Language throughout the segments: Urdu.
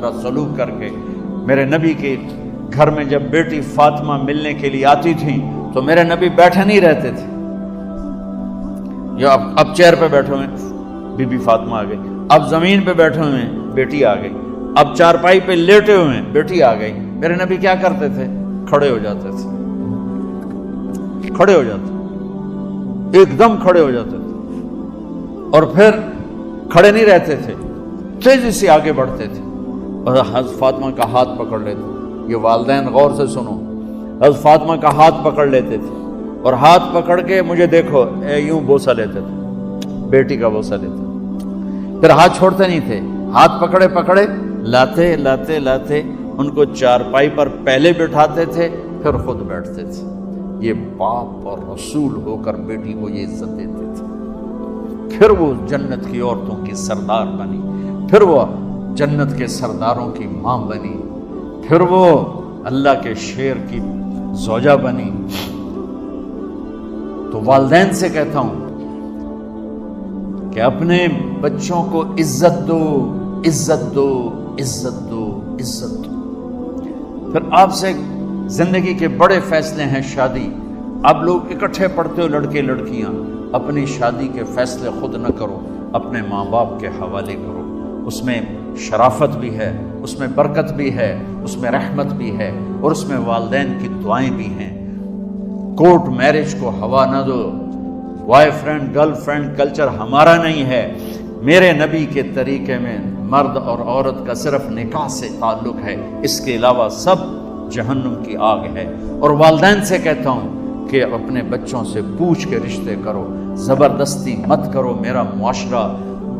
طرح سلوک کر کے میرے نبی کے گھر میں جب بیٹی فاطمہ ملنے کے لیے آتی تھی تو میرے نبی بیٹھے نہیں رہتے تھے. یا اب چیئر پہ بیٹھے ہوئے بی بی فاطمہ آ گئی, اب زمین پہ بیٹھے ہوئے بیٹی آ گئی, اب چارپائی پہ لیٹے ہوئے ہیں بیٹی آ گئی. میرے نبی کیا کرتے تھے؟ کھڑے ہو جاتے تھے, کھڑے ہو جاتے, ایک دم کھڑے ہو جاتے تھے, اور پھر کھڑے نہیں رہتے تھے, تیزی سے آگے بڑھتے تھے اور حضرت فاطمہ کا ہاتھ پکڑ لیتے. یہ والدین غور سے سنو, حضرت فاطمہ کا ہاتھ پکڑ لیتے تھے اور ہاتھ پکڑ کے مجھے دیکھو یوں بوسہ لیتے تھے, بیٹی کا بوسہ لیتے تھے, پھر ہاتھ چھوڑتے نہیں تھے, ہاتھ پکڑے پکڑے لاتے لاتے لاتے ان کو چارپائی پر پہلے بٹھاتے تھے پھر خود بیٹھتے تھے. یہ باپ اور رسول ہو کر بیٹی کو یہ عزت دیتے تھے. پھر وہ جنت کی عورتوں کی سردار بنی, پھر وہ جنت کے سرداروں کی ماں بنی, پھر وہ اللہ کے شیر کی زوجہ بنی. تو والدین سے کہتا ہوں کہ اپنے بچوں کو عزت دو, عزت دو, عزت دو, عزت دو. پھر آپ سے زندگی کے بڑے فیصلے ہیں شادی. آپ لوگ اکٹھے پڑھتے ہو لڑکے لڑکیاں, اپنی شادی کے فیصلے خود نہ کرو, اپنے ماں باپ کے حوالے کرو. اس میں شرافت بھی ہے, اس میں برکت بھی ہے, اس میں رحمت بھی ہے, اور اس میں والدین کی دعائیں بھی ہیں. کورٹ میرج کو ہوا نہ دو. Boyfriend girlfriend culture ہمارا نہیں ہے. میرے نبی کے طریقے میں مرد اور عورت کا صرف نکاح سے تعلق ہے, اس کے علاوہ سب جہنم کی آگ ہے. اور والدین سے کہتا ہوں کہ اپنے بچوں سے پوچھ کے رشتے کرو, زبردستی مت کرو. میرا معاشرہ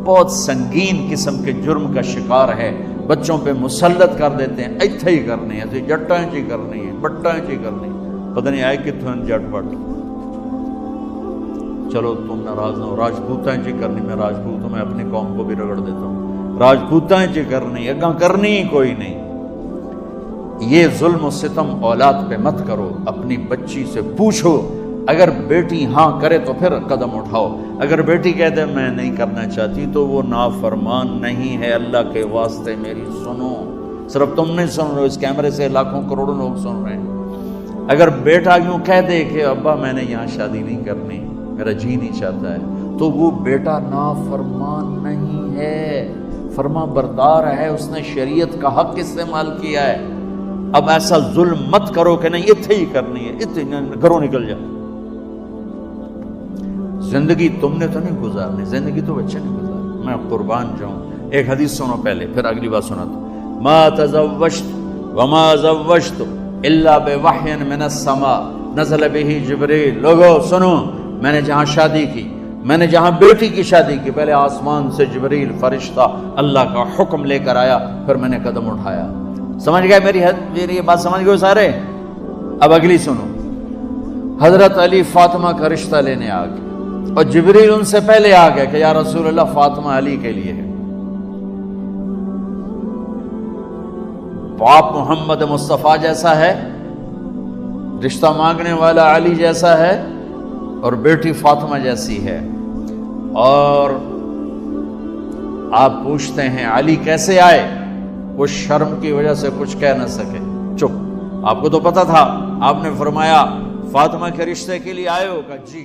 بہت سنگین قسم کے جرم کا شکار ہے, بچوں پہ مسلط کر دیتے ہیں, ایتھے ہی کرنی ہے, جٹائیں چی کرنی ہے, بٹائیں چی کرنی ہے, پتہ نہیں آئے کتوں جٹ بٹ. چلو تم ناراض نہ ہو, راجپوتائیں چی کرنی, میں راجپوت ہوں, میں اپنی قوم کو بھی رگڑ دیتا ہوں. راجپوتائیں چی کرنی, اگاں کرنی ہی کوئی نہیں. یہ ظلم و ستم اولاد پہ مت کرو, اپنی بچی سے پوچھو. اگر بیٹی ہاں کرے تو پھر قدم اٹھاؤ, اگر بیٹی کہہ دے میں نہیں کرنا چاہتی تو وہ نافرمان نہیں ہے. اللہ کے واسطے میری سنو, صرف تم نہیں سن رہے ہو, اس کیمرے سے لاکھوں کروڑوں لوگ سن رہے ہیں. اگر بیٹا یوں کہہ دے کہ ابا میں نے یہاں شادی نہیں کرنی, میرا جی نہیں چاہتا ہے, تو وہ بیٹا نافرمان نہیں ہے, فرما بردار ہے, اس نے شریعت کا حق استعمال کیا ہے. اب ایسا ظلم مت کرو کہ نہیں اتھے ہی کرنی ہے, اتھے گھروں نکل جا. زندگی تم نے تو نہیں گزارنی, زندگی تو بچے نے گزارنی. میں قربان جاؤں, ایک حدیث سنو پہلے پھر اگلی بات سناتا ہوں. ما تزوجت وما زوجت الا بوحی من السماء نزل به جبریل. لوگو سنو, میں نے جہاں شادی کی, میں نے جہاں بیٹی کی شادی کی, پہلے آسمان سے جبریل فرشتہ اللہ کا حکم لے کر آیا, پھر میں نے قدم اٹھایا. سمجھ گئے میری یہ بات سمجھ گئے سارے؟ اب اگلی سنو. حضرت علی فاطمہ کا رشتہ لینے آ گئے اور جبریل ان سے پہلے آ گئے کہ یا رسول اللہ فاطمہ علی کے لیے ہے. باپ محمد مصطفیٰ جیسا ہے, رشتہ مانگنے والا علی جیسا ہے, اور بیٹی فاطمہ جیسی ہے. اور آپ پوچھتے ہیں علی کیسے آئے؟ وہ شرم کی وجہ سے کچھ کہہ نہ سکے, چپ. آپ کو تو پتا تھا, آپ نے فرمایا فاطمہ کے رشتے کے لیے آئے ہو, کہ جی.